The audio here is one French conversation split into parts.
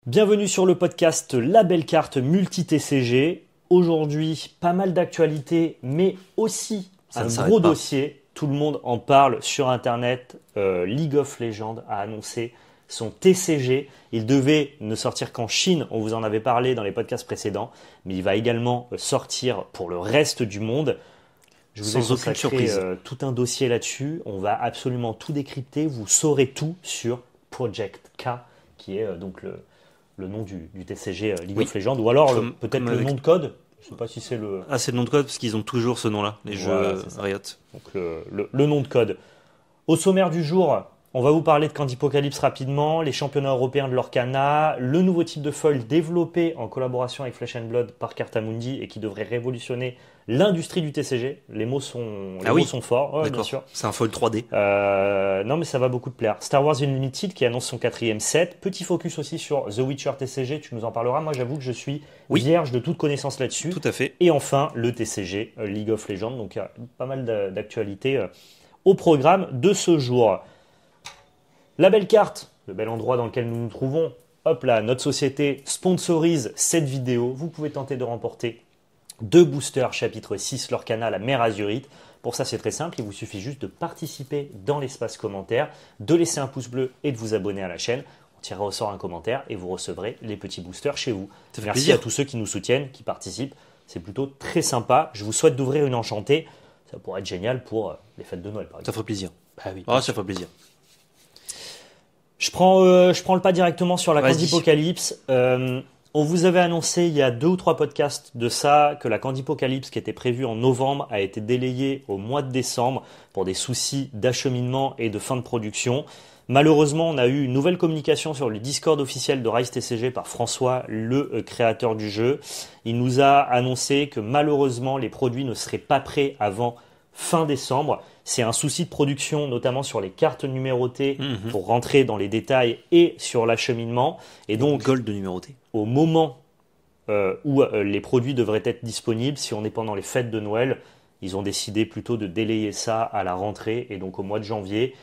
Bienvenue sur le podcast La Belle Carte Multi-TCG. Aujourd'hui, pas mal d'actualités, mais aussi un gros dossier. Tout le monde en parle sur Internet. League of Legends a annoncé son TCG. Il devait ne sortir qu'en Chine, on vous en avait parlé dans les podcasts précédents, mais il va également sortir pour le reste du monde. Je vous ai consacré tout un dossier là-dessus. On va absolument tout décrypter. Vous saurez tout sur Project K, qui est donc le nom du TCG League of Legends, ou alors peut-être le nom de code. Je ne sais pas si c'est le... Ah, c'est le nom de code parce qu'ils ont toujours ce nom-là, les jeux Riot. Donc le nom de code. Au sommaire du jour, on va vous parler de Candypocalypse rapidement, les championnats européens de l'Orcana, le nouveau type de foil développé en collaboration avec Flesh and Blood par Cartamundi et qui devrait révolutionner l'industrie du TCG. Les mots sont forts, ouais, bien sûr. C'est un foil 3D. Non, mais ça va beaucoup te plaire. Star Wars Unlimited qui annonce son 4e set. Petit focus aussi sur The Witcher TCG, tu nous en parleras. Moi, j'avoue que je suis vierge de toute connaissance là-dessus. Tout à fait. Et enfin, le TCG League of Legends. Donc, il y a pas mal d'actualités au programme de ce jour. La belle carte, le bel endroit dans lequel nous nous trouvons. Hop là, notre société sponsorise cette vidéo. Vous pouvez tenter de remporter 2 boosters chapitre 6 l'Orcana, la mer Azurite. Pour ça, c'est très simple. Il vous suffit juste de participer dans l'espace commentaire, de laisser un pouce bleu et de vous abonner à la chaîne. On tirera au sort un commentaire et vous recevrez les petits boosters chez vous. Merci à tous ceux qui nous soutiennent, qui participent. C'est plutôt très sympa. Je vous souhaite d'ouvrir une enchantée. Ça pourrait être génial pour les fêtes de Noël, par exemple. Ça ferait plaisir. Bah oui. Ça ferait plaisir. Je prends le pas directement sur la Candypocalypse. On vous avait annoncé il y a 2 ou 3 podcasts de ça que la Candypocalypse qui était prévue en novembre a été délayée au mois de décembre pour des soucis d'acheminement et de fin de production. Malheureusement, on a eu une nouvelle communication sur le Discord officiel de Rise TCG par François, le créateur du jeu. Il nous a annoncé que malheureusement, les produits ne seraient pas prêts avant fin décembre. C'est un souci de production, notamment sur les cartes numérotées, pour rentrer dans les détails et sur l'acheminement. Et donc, gold de numéroté. Au moment où les produits devraient être disponibles, si on est pendant les fêtes de Noël, ils ont décidé plutôt de délayer ça à la rentrée et donc au mois de janvier.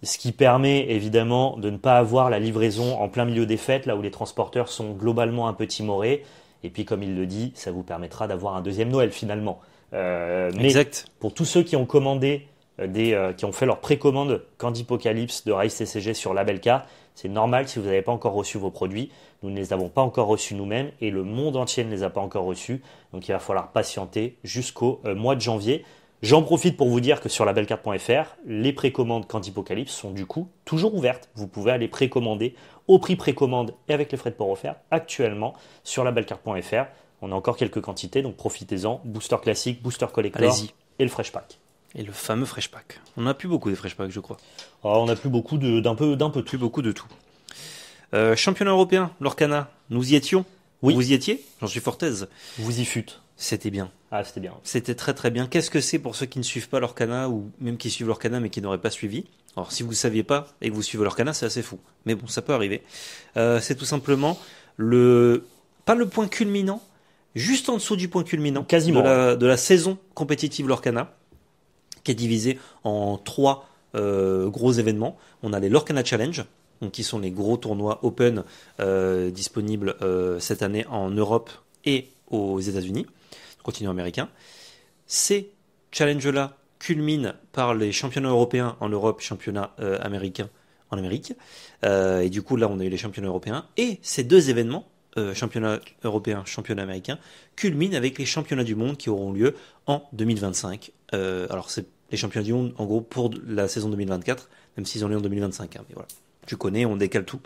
Ce qui permet évidemment de ne pas avoir la livraison en plein milieu des fêtes, là où les transporteurs sont globalement un peu timorés. Et puis, comme il le dit, ça vous permettra d'avoir un deuxième Noël finalement. Mais pour tous ceux qui ont commandé, qui ont fait leur précommande Candypocalypse de Rise TCG sur la belle carte, c'est normal si vous n'avez pas encore reçu vos produits. Nous ne les avons pas encore reçus nous-mêmes et le monde entier ne les a pas encore reçus. Donc il va falloir patienter jusqu'au mois de janvier. J'en profite pour vous dire que sur labellecarte.fr, les précommandes Candypocalypse sont du coup toujours ouvertes. Vous pouvez aller précommander au prix précommande et avec les frais de port offerts actuellement sur labellecarte.fr. On a encore quelques quantités, donc profitez-en. Booster classique, booster collector et le fresh pack. Et le fameux fresh pack. On n'a plus beaucoup de fresh pack, je crois. On n'a plus beaucoup d'un peu tout. Plus beaucoup de tout. Championnat européen, l'Orcana, nous y étions. Oui. Vous y étiez? J'en suis fort aise. Vous y fûtes. C'était bien. Ah, c'était bien. C'était très très bien. Qu'est-ce que c'est pour ceux qui ne suivent pas l'Orcana ou même qui suivent l'Orcana mais qui n'auraient pas suivi? Alors si vous ne saviez pas et que vous suivez l'Orcana, c'est assez fou. Mais bon, ça peut arriver. C'est tout simplement pas le point culminant, juste en dessous du point culminant quasiment de la saison compétitive l'Orcana, qui est divisée en 3 gros événements. On a les l'Orcana Challenge, donc qui sont les gros tournois open disponibles cette année en Europe et aux États-Unis, continent américain. Ces challenges-là culminent par les championnats européens en Europe, championnats américains en Amérique. Et du coup, là, on a eu les championnats européens. Et ces 2 événements, championnat européen, championnat américain, culminent avec les championnats du monde qui auront lieu en 2025. Alors, c'est les championnats du monde, en gros, pour la saison 2024, même s'ils ont lieu en 2025. Mais voilà, tu connais, on décale tout.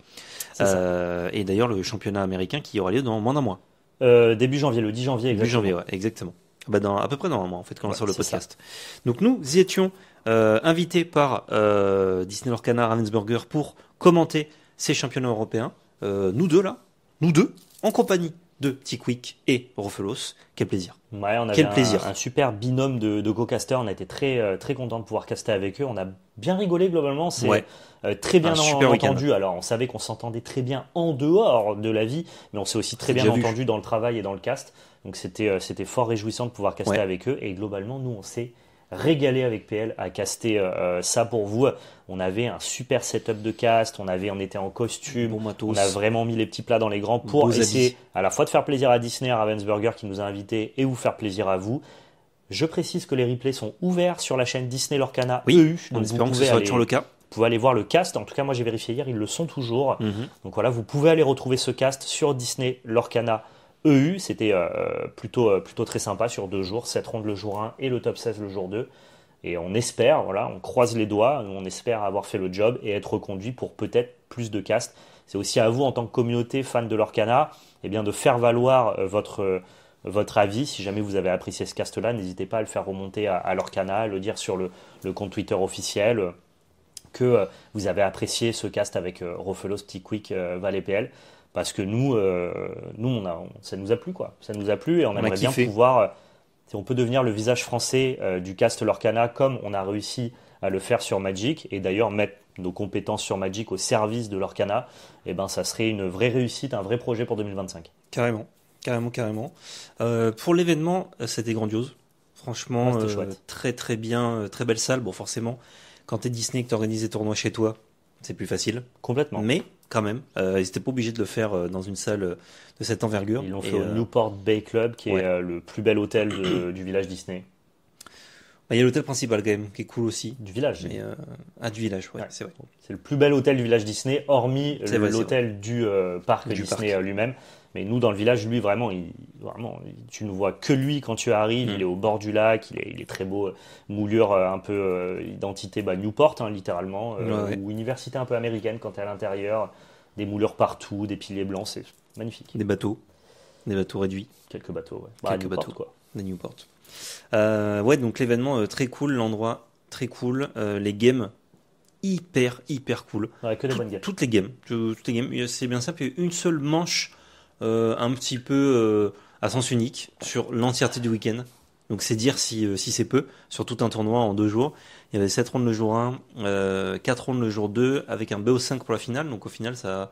Et d'ailleurs, le championnat américain qui aura lieu dans moins d'un mois. Début janvier, le 10 janvier. Début janvier, ouais, exactement. À peu près dans un mois, en fait, quand on sort le podcast. Donc, nous y étions invités par Disney Lorcana Ravensburger pour commenter ces championnats européens. Nous deux, en compagnie de Tiquick et Rofelos. Quel plaisir. Ouais, on avait un super binôme de co-casters. On a été très, très contents de pouvoir caster avec eux. On a bien rigolé globalement. C'est très bien entendu. Alors, on savait qu'on s'entendait très bien en dehors de la vie, mais on s'est aussi très bien entendu dans le travail et dans le cast. Donc, c'était fort réjouissant de pouvoir caster avec eux. Et globalement, nous, on s'est régalé avec PL à caster ça pour vous. On avait un super setup de cast, on était en costume, Bon matos. on a vraiment mis les petits plats dans les grands pour Beaux essayer habits. à la fois de faire plaisir à Disney, à Ravensburger qui nous a invités et vous faire plaisir à vous. Je précise que les replays sont ouverts sur la chaîne Disney Lorcana Oui, EU, en donc vous espérant que ce pouvez soit aller, toujours le cas. vous pouvez aller voir le cast. En tout cas, moi j'ai vérifié hier, ils le sont toujours. Mhm. Donc voilà, vous pouvez aller retrouver ce cast sur Disney Lorcana EU. C'était plutôt très sympa sur 2 jours, 7 rondes le jour 1 et le top 16 le jour 2. Et on espère, voilà, on croise les doigts, on espère avoir fait le job et être reconduit pour peut-être plus de cast. C'est aussi à vous en tant que communauté fan de Lorcana, eh bien de faire valoir votre avis. Si jamais vous avez apprécié ce cast-là, n'hésitez pas à le faire remonter à Lorcana, à le dire sur le compte Twitter officiel que vous avez apprécié ce cast avec Rofelos, Petit Quick, Val PL. Parce que nous ça nous a plu, quoi. Ça nous a plu et on aimerait bien kiffé. pouvoir, si on peut devenir le visage français du cast Lorcana comme on a réussi à le faire sur Magic et d'ailleurs mettre nos compétences sur Magic au service de Lorcana, et ben ça serait une vraie réussite, un vrai projet pour 2025. Carrément. Pour l'événement, c'était grandiose. Franchement, Ouais, c'était chouette. très très bien, très belle salle. Bon, forcément, quand t'es Disney et que t'organises des tournois chez toi, c'est plus facile. Complètement. Mais quand même, ils n'étaient pas obligés de le faire dans une salle de cette envergure. Ils l'ont Et, fait au Newport Bay Club, qui ouais. est le plus bel hôtel du village Disney. Il y a l'hôtel principal quand même, qui est cool aussi. Du village. Mais, du village, ouais, Ouais. c'est vrai. C'est le plus bel hôtel du village Disney, hormis C'est vrai, l'hôtel du parc Du Disney parc. lui-même. Mais nous, dans le village, lui, vraiment, tu ne vois que lui quand tu arrives. Mm. Il est au bord du lac, il est très beau. Moulure un peu identité Newport, hein, littéralement. Ouais. Ou université un peu américaine quand tu es à l'intérieur. Des moulures partout, des piliers blancs, c'est magnifique. Des bateaux réduits, Quelques bateaux, ouais. Quelques Newport, bateaux. quoi. des Newport. Ouais, donc l'événement très cool, l'endroit très cool, les games hyper cool. Ouais, que des bonnes games. Toutes les games, c'est bien simple. Il y a eu une seule manche un petit peu à sens unique sur l'entièreté du week-end. Donc c'est dire si c'est peu, sur tout un tournoi en 2 jours. Il y avait 7 rondes le jour 1, 4 rondes le jour 2, avec un BO5 pour la finale. Donc au final, ça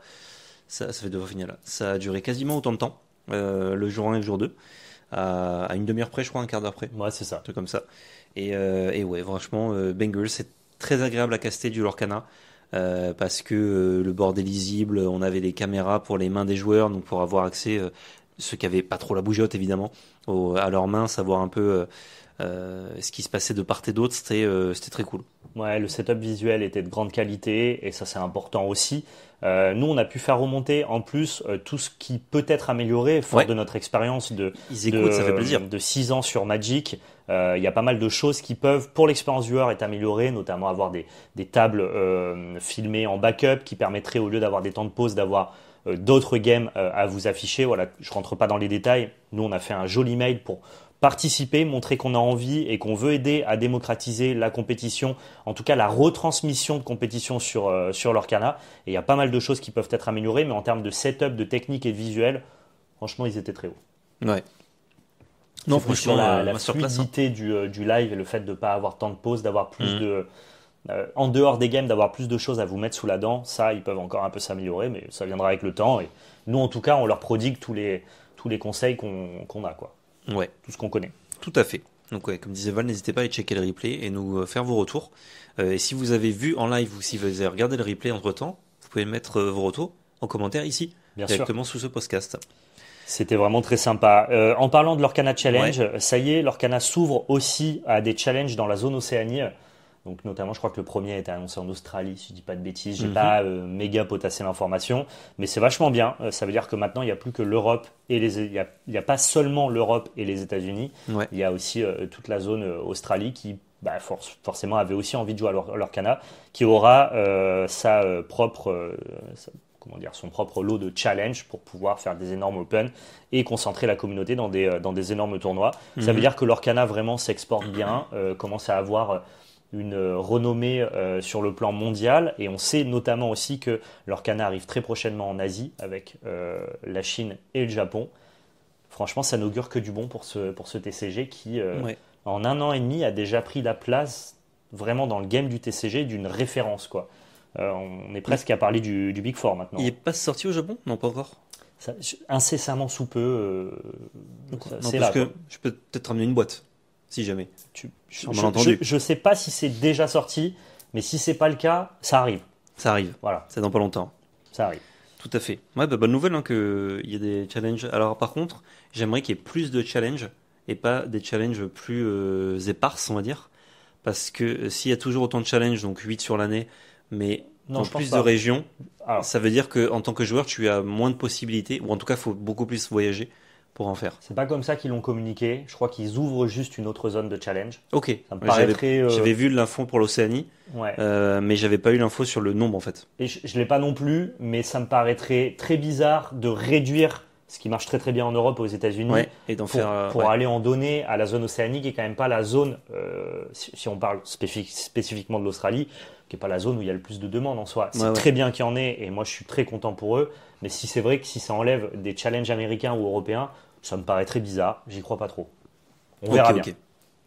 fait 2 fois finale. Ça a duré quasiment autant de temps, le jour 1 et le jour 2, à une demi-heure près, je crois, un quart d'heure près. Ouais, c'est ça. Un truc comme ça. Et ouais, franchement, Bengals, c'est très agréable à caster du Lorcana. Parce que le board est lisible, on avait des caméras pour les mains des joueurs, donc pour avoir accès, ceux qui avaient pas trop la bougeotte évidemment, à leurs mains, savoir un peu ce qui se passait de part et d'autre, c'était très cool. Ouais, le setup visuel était de grande qualité et ça c'est important aussi. Nous, on a pu faire remonter en plus tout ce qui peut être amélioré, fort Ouais. de notre expérience Ils écoutent, ça fait plaisir. de 6 ans sur Magic. Il y a pas mal de choses qui peuvent, pour l'expérience joueur, être améliorées, notamment avoir des tables filmées en backup qui permettraient, au lieu d'avoir des temps de pause, d'avoir d'autres games à vous afficher. Voilà, je rentre pas dans les détails. Nous, on a fait un joli mail pour participer, montrer qu'on a envie et qu'on veut aider à démocratiser la compétition, en tout cas la retransmission de compétition sur Lorcana. Et il y a pas mal de choses qui peuvent être améliorées, mais en termes de setup, de technique et de visuel, franchement, ils étaient très hauts. Ouais. Non, C'est plus franchement, sur la masterclass, hein. fluidité du live et le fait de ne pas avoir tant de pause, d'avoir plus en dehors des games, d'avoir plus de choses à vous mettre sous la dent. Ça, ils peuvent encore un peu s'améliorer, mais ça viendra avec le temps. Et nous, en tout cas, on leur prodigue tous les conseils qu'on a, quoi. Ouais, Tout ce qu'on connaît. tout à fait. Donc ouais, comme disait Val, n'hésitez pas à aller checker le replay et nous faire vos retours. Et si vous avez vu en live ou si vous avez regardé le replay entre-temps, vous pouvez mettre vos retours en commentaire ici, Bien sûr. directement sous ce podcast. C'était vraiment très sympa. En parlant de l'Orcana Challenge, ça y est, l'Orcana s'ouvre aussi à des challenges dans la zone Océanie. Donc notamment, je crois que le premier a été annoncé en Australie, si je dis pas de bêtises. J'ai pas méga potassé l'information, mais c'est vachement bien. Ça veut dire que maintenant, il n'y a plus que l'Europe et il y a pas seulement l'Europe et les États-Unis. Ouais. Il y a aussi toute la zone Australie qui forcément avait aussi envie de jouer à l'Orcana, qui aura son propre lot de challenge pour pouvoir faire des énormes open et concentrer la communauté dans des énormes tournois. Ça veut dire que l'Orcana vraiment s'exporte bien, commence à avoir une renommée sur le plan mondial, et on sait notamment aussi que l'Orcana arrive très prochainement en Asie avec la Chine et le Japon. Franchement, ça n'augure que du bon pour ce TCG qui, en 1 an et demi, a déjà pris la place vraiment dans le game du TCG d'une référence, quoi. On est presque à parler du Big Four maintenant. Il n'est pas sorti au Japon? Non, pas encore. Incessamment sous peu, Non, c'est parce là. que je peux peut-être ramener une boîte. si jamais. Je, Un malentendu. je sais pas si c'est déjà sorti, mais si c'est pas le cas, ça arrive. Ça arrive. Voilà, C'est dans pas longtemps. ça arrive. Tout à fait. Ouais, bah, bonne nouvelle hein, qu'il y ait des challenges. Alors par contre, j'aimerais qu'il y ait plus de challenges et pas des challenges plus éparses, on va dire. Parce que s'il y a toujours autant de challenges, donc 8 sur l'année, mais Non, dans je pense plus pas. de régions, Alors, ça veut dire qu'en tant que joueur, tu as moins de possibilités, ou en tout cas, il faut beaucoup plus voyager pour en faire. c'est pas comme ça qu'ils l'ont communiqué. Je crois qu'ils ouvrent juste une autre zone de challenge. Ok, Ça me Ouais, paraîtrait. j'avais vu l'info pour l'Océanie, Ouais. mais j'avais pas eu l'info sur le nombre en fait. Et je l'ai pas non plus, mais ça me paraîtrait très bizarre de réduire ce qui marche très très bien en Europe et aux États-Unis Ouais, et d'en pour, faire. pour Ouais. aller en donner à la zone océanique, qui est quand même pas la zone, si on parle spécifiquement de l'Australie, qui est pas la zone où il y a le plus de demandes en soi. C'est Ouais, ouais. très bien qu'il y en ait, et moi je suis très content pour eux. Mais si c'est vrai que si ça enlève des challenges américains ou européens, ça me paraît très bizarre. J'y crois pas trop. On verra bien. Ok.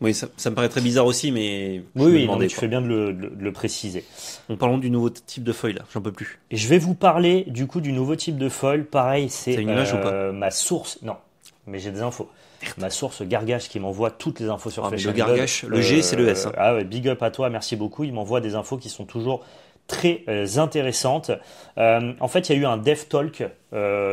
Oui, ça me paraît très bizarre aussi, mais je Oui, me oui, non, demandais, mais tu quoi. fais bien de le préciser. En parlant du nouveau type de feuille là, j'en peux plus. Et je vais vous parler du coup du nouveau type de foil. Pareil, c'est T'as une image ou pas ma source. Non, mais j'ai des infos. Ma source Gargache qui m'envoie toutes les infos sur Ah, mais Flesh le and Blood. Gargache, le G, c'est le S, hein. Ah ouais, big up à toi, merci beaucoup. Il m'envoie des infos qui sont toujours très intéressantes. En fait, il y a eu un dev talk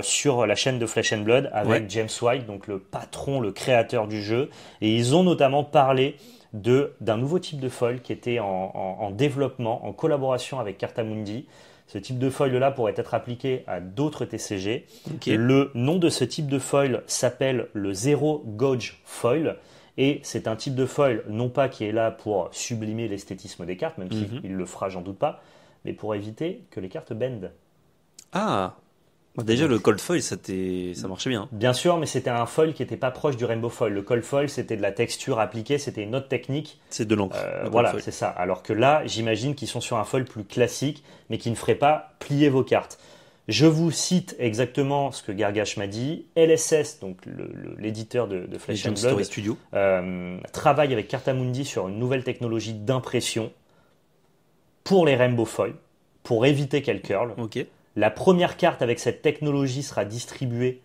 sur la chaîne de Flesh and Blood avec Ouais. James White, donc le patron, le créateur du jeu, et ils ont notamment parlé d'un nouveau type de foil qui était en développement, en collaboration avec Cartamundi. Ce type de foil-là pourrait être appliqué à d'autres TCG. Ok. Le nom de ce type de foil s'appelle le Zero Gauge Foil. Et c'est un type de foil, non pas qui est là pour sublimer l'esthétisme des cartes, même Mhm. s'il le fera, j'en doute pas, mais pour éviter que les cartes bendent. Ah, bah, déjà le cold foil, ça marchait bien. Bien sûr, mais c'était un foil qui n'était pas proche du Rainbow Foil. Le cold foil, c'était de la texture appliquée, c'était une autre technique. C'est de l'encre. le cold Voilà, foil. c'est ça. Alors que là, j'imagine qu'ils sont sur un foil plus classique, mais qui ne ferait pas plier vos cartes. Je vous cite exactement ce que Gargash m'a dit. LSS, donc l'éditeur de Les Flesh Jump and Story Blood, Studio. travaille avec Cartamundi sur une nouvelle technologie d'impression pour les Rainbow Foil, pour éviter qu'elles curlent. Ok. La première carte avec cette technologie sera distribuée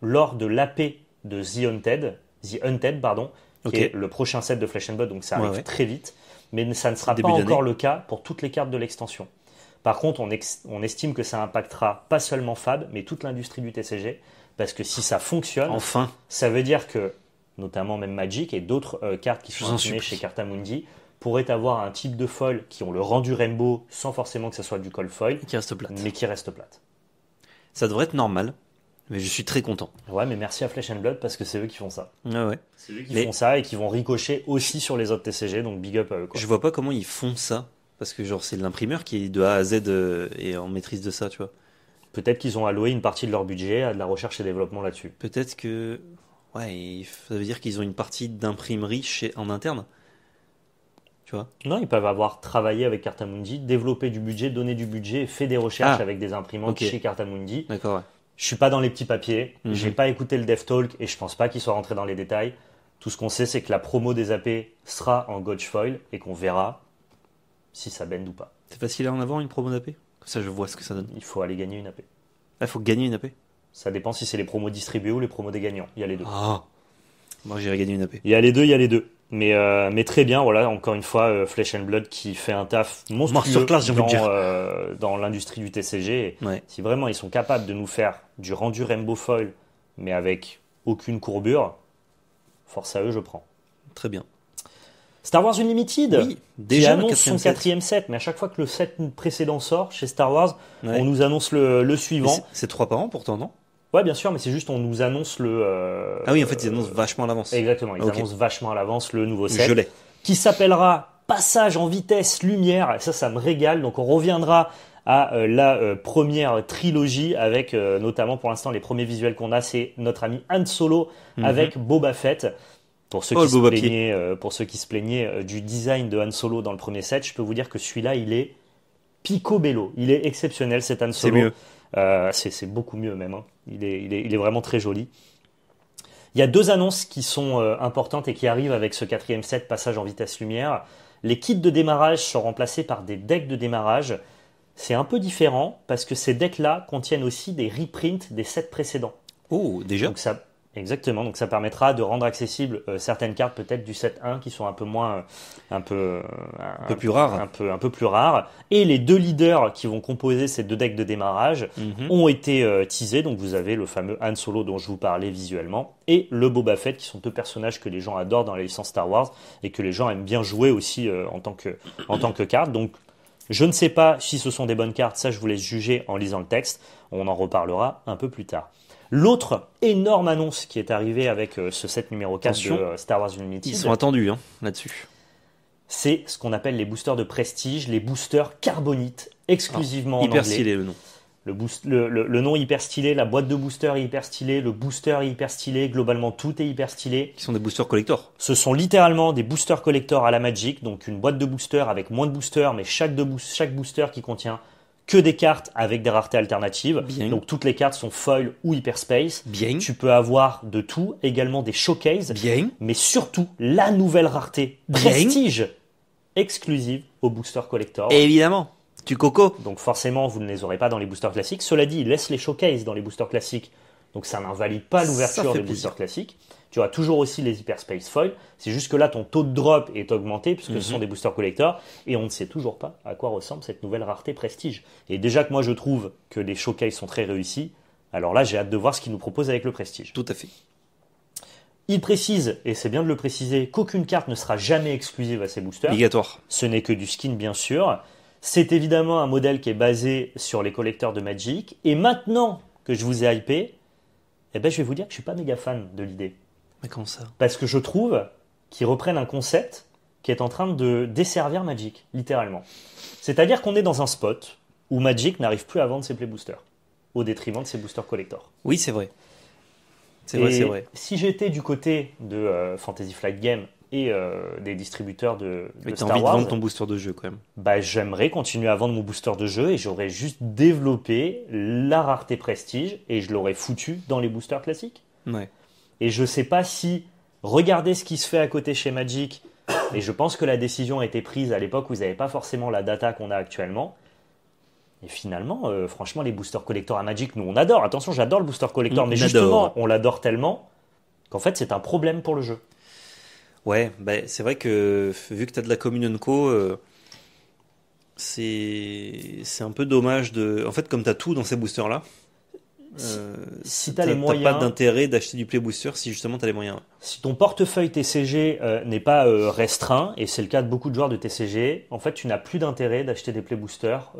lors de l'AP de The Hunted, pardon, qui Ok. est le prochain set de Flesh and Blood, donc ça arrive Ouais. très vite. Mais ça ne sera Début pas d'année. encore le cas pour toutes les cartes de l'extension. Par contre, on estime que ça impactera pas seulement Fab, mais toute l'industrie du TCG, parce que si ça fonctionne, Enfin. ça veut dire que, notamment même Magic et d'autres cartes qui Je sont vous en imprimées supplie. chez Cartamundi, pourraient avoir un type de foil qui ont le rendu rainbow sans forcément que ce soit du cold foil, Qui reste plate. mais qui reste plate. Ça devrait être normal, mais je suis très content. Ouais, mais merci à Flesh and Blood parce que c'est eux qui font ça. Ouais. C'est eux qui Mais- font ça et qui vont ricocher aussi sur les autres TCG, donc big up à eux. Quoi. Je vois pas comment ils font ça. Parce que genre c'est l'imprimeur qui est de A à Z est en maîtrise de ça, tu vois. Peut-être qu'ils ont alloué une partie de leur budget à de la recherche et développement là-dessus. Peut-être que ouais, ça veut dire qu'ils ont une partie d'imprimerie en interne. Tu vois. Non, ils peuvent avoir travaillé avec Cartamundi, développé du budget, donné du budget, fait des recherches Ah, avec des imprimantes ok. chez Cartamundi. D'accord, ouais. Je suis pas dans les petits papiers, Mhm. j'ai pas écouté le dev talk et je pense pas qu'ils soient rentrés dans les détails. Tout ce qu'on sait, c'est que la promo des AP sera en Gauge Foil et qu'on verra si ça bend ou pas. C'est facile à en avoir une promo d'AP. Comme ça je vois ce que ça donne. Il faut aller gagner une AP. Ah, faut gagner une AP. Ça dépend si c'est les promos distribués ou les promos des gagnants. Il y a les deux. Ah. Moi j'irai gagner une AP. Il y a les deux, il y a les deux. Mais très bien, voilà, encore une fois, Flesh and Blood qui fait un taf monstrueux Masterclass, j'ai envie de dire. dans l'industrie du TCG. Et Ouais. si vraiment ils sont capables de nous faire du rendu Rainbow Foil, mais avec aucune courbure, force à eux, je prends. Très bien. Star Wars Unlimited, Oui, qui déjà le annonce son quatrième set. quatrième set, mais à chaque fois que le set précédent sort chez Star Wars, Ouais. on nous annonce le Mais suivant. c'est 3 par an pourtant, non? Ouais, bien sûr, mais c'est juste on nous annonce le. Ah oui, en fait ils annoncent vachement à l'avance. Exactement, ils Ok. annoncent vachement à l'avance le nouveau set. Je l'ai. Qui s'appellera Passage en vitesse lumière. Ça me régale. Donc on reviendra à la première trilogie avec notamment pour l'instant les premiers visuels qu'on a, c'est notre ami Han Solo avec Boba Fett. Pour ceux, Oh, qui le se Boba plaignaient, pour ceux qui se plaignaient du design de Han Solo dans le premier set, je peux vous dire que celui-là, il est picobello. Il est exceptionnel, cet Han C'est Solo. mieux. C'est beaucoup mieux même. Hein. Il est vraiment très joli. Il y a deux annonces qui sont importantes et qui arrivent avec ce quatrième set, passage en vitesse lumière. Les kits de démarrage sont remplacés par des decks de démarrage. C'est un peu différent parce que ces decks-là contiennent aussi des reprints des sets précédents. Oh, déjà? Donc ça, Exactement, donc ça permettra de rendre accessibles certaines cartes peut-être du set 1 qui sont un peu moins, un peu plus rares. Un peu plus rares. Et les 2 leaders qui vont composer ces 2 decks de démarrage ont été teasés. Donc vous avez le fameux Han Solo dont je vous parlais visuellement et le Boba Fett qui sont 2 personnages que les gens adorent dans la licence Star Wars et que les gens aiment bien jouer aussi en tant que carte. Donc je ne sais pas si ce sont des bonnes cartes, ça je vous laisse juger en lisant le texte. On en reparlera un peu plus tard. L'autre énorme annonce qui est arrivée avec ce set numéro 4 de Star Wars Unlimited, ils sont attendus là-dessus. C'est ce qu'on appelle les boosters de prestige, les boosters carbonite, exclusivement en anglais. Hyper stylé le nom. Le nom est hyper stylé, la boîte de booster est hyper stylée, le booster est hyper stylé, globalement tout est hyper stylé. Qui sont des boosters collector. Ce sont littéralement des boosters collector à la Magic, donc une boîte de boosters avec moins de boosters, mais chaque booster qui contient que des cartes avec des raretés alternatives. Bien. Donc toutes les cartes sont foil ou hyperspace. Bien. Tu peux avoir de tout, également des showcases. Bien. Mais surtout, la nouvelle rareté prestige exclusive au booster collector. Évidemment, tu coco. Donc forcément, vous ne les aurez pas dans les boosters classiques. Cela dit, ils laissent les showcases dans les boosters classiques. Donc ça n'invalide pas l'ouverture des boosters classiques. Tu auras toujours aussi les hyperspace foil. C'est juste que là, ton taux de drop est augmenté puisque ce sont des boosters collector et on ne sait toujours pas à quoi ressemble cette nouvelle rareté prestige. Et déjà que moi, je trouve que les showcases sont très réussis, alors là, j'ai hâte de voir ce qu'ils nous proposent avec le prestige. Tout à fait. Il précise, et c'est bien de le préciser, qu'aucune carte ne sera jamais exclusive à ces boosters. Obligatoire. Ce n'est que du skin, bien sûr. C'est évidemment un modèle qui est basé sur les collecteurs de Magic. Et maintenant que je vous ai hypé, je vais vous dire que je ne suis pas méga fan de l'idée. Mais comment ça ? Parce que je trouve qu'ils reprennent un concept qui est en train de desservir Magic, littéralement. C'est-à-dire qu'on est dans un spot où Magic n'arrive plus à vendre ses play boosters, au détriment de ses boosters collector. Oui, c'est vrai. C'est vrai. Si j'étais du côté de Fantasy Flight Games et des distributeurs de Star Wars, envie de vendre ton booster de jeu quand même. J'aimerais continuer à vendre mon booster de jeu et j'aurais juste développé la rareté prestige et je l'aurais foutu dans les boosters classiques. Ouais. Et je sais pas si regardez ce qui se fait à côté chez Magic, et je pense que la décision a été prise à l'époque où ils n'avaient pas forcément la data qu'on a actuellement. Et finalement, franchement, les boosters collector à Magic, nous on adore. Attention, j'adore le booster collector, mais justement, on l'adore tellement qu'en fait c'est un problème pour le jeu. Ouais, c'est vrai que vu que tu as de la commune co, c'est un peu dommage de. En fait, comme tu as tout dans ces boosters là. Si tu as les moyens, pas d'intérêt d'acheter du play booster si justement tu as les moyens. Si ton portefeuille TCG n'est pas restreint, et c'est le cas de beaucoup de joueurs de TCG, en fait tu n'as plus d'intérêt d'acheter des play boosters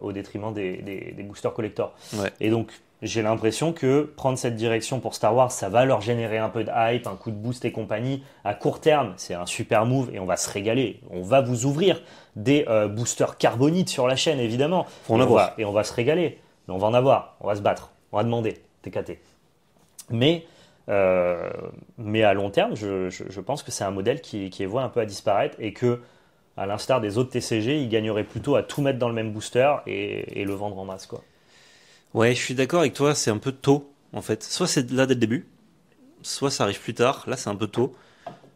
au détriment des boosters collector. Ouais. Et donc j'ai l'impression que prendre cette direction pour Star Wars, ça va leur générer un peu de hype, un coup de boost et compagnie. À court terme, c'est un super move et on va se régaler. On va vous ouvrir des boosters carbonites sur la chaîne évidemment. Faut en avoir. Et on va se régaler. Mais on va en avoir, on va se battre, on va demander, TKT. Mais à long terme, je pense que c'est un modèle qui est voué un peu à disparaître et que, à l'instar des autres TCG, il gagnerait plutôt à tout mettre dans le même booster et le vendre en masse, quoi. Ouais, je suis d'accord avec toi, c'est un peu tôt en fait. Soit c'est là dès le début, soit ça arrive plus tard. Là, c'est un peu tôt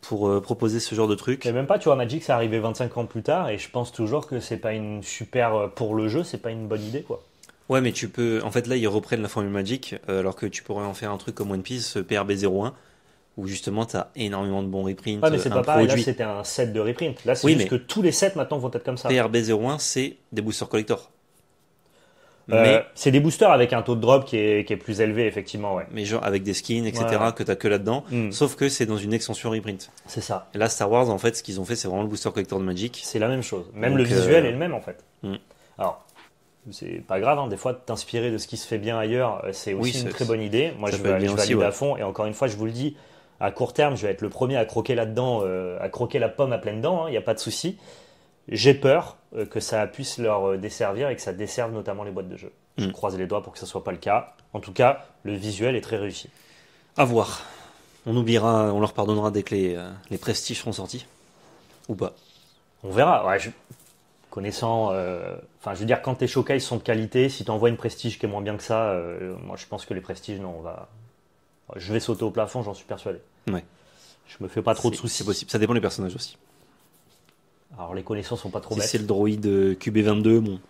pour proposer ce genre de truc. Mais même pas, tu vois, Magic, ça arrivé 25 ans plus tard et je pense toujours que c'est pas une super. Pour le jeu, c'est pas une bonne idée, quoi. Ouais, mais tu peux. En fait, là, ils reprennent la formule Magic, alors que tu pourrais en faire un truc comme One Piece, PRB01, où justement, tu as énormément de bons reprints. Ouais, mais c'est pas pareil, là, c'était un set de reprint. Là, c'est juste que tous les sets maintenant vont être comme ça. PRB01, c'est des boosters collector. C'est des boosters avec un taux de drop qui est plus élevé, effectivement, ouais. Mais genre avec des skins, etc., que tu as que là-dedans, sauf que c'est dans une extension reprint. C'est ça. Et là, Star Wars, en fait, ce qu'ils ont fait, c'est vraiment le booster collector de Magic. C'est la même chose. Même donc, le visuel est le même, en fait. Alors, c'est pas grave, hein, des fois, de t'inspirer de ce qui se fait bien ailleurs, c'est aussi une très bonne idée. Moi, je valide à fond. Et encore une fois, je vous le dis, à court terme, je vais être le premier à croquer là-dedans, à croquer la pomme à pleines dents, il n'y a pas de souci. J'ai peur que ça puisse leur desservir et que ça desserve notamment les boîtes de jeux. Je croise les doigts pour que ça ne soit pas le cas. En tout cas, le visuel est très réussi. À voir. On oubliera, on leur pardonnera dès que les prestiges seront sortis. Ou pas. On verra. Ouais, connaissant... je veux dire, quand tes showcases sont de qualité, si tu envoies une prestige qui est moins bien que ça, moi je pense que les prestiges, non, je vais sauter au plafond, j'en suis persuadé. Ouais. Je me fais pas trop de soucis. C'est possible. Ça dépend des personnages aussi. Alors les connaissances sont pas trop bêtes. Si c'est le droïde QB22, bon.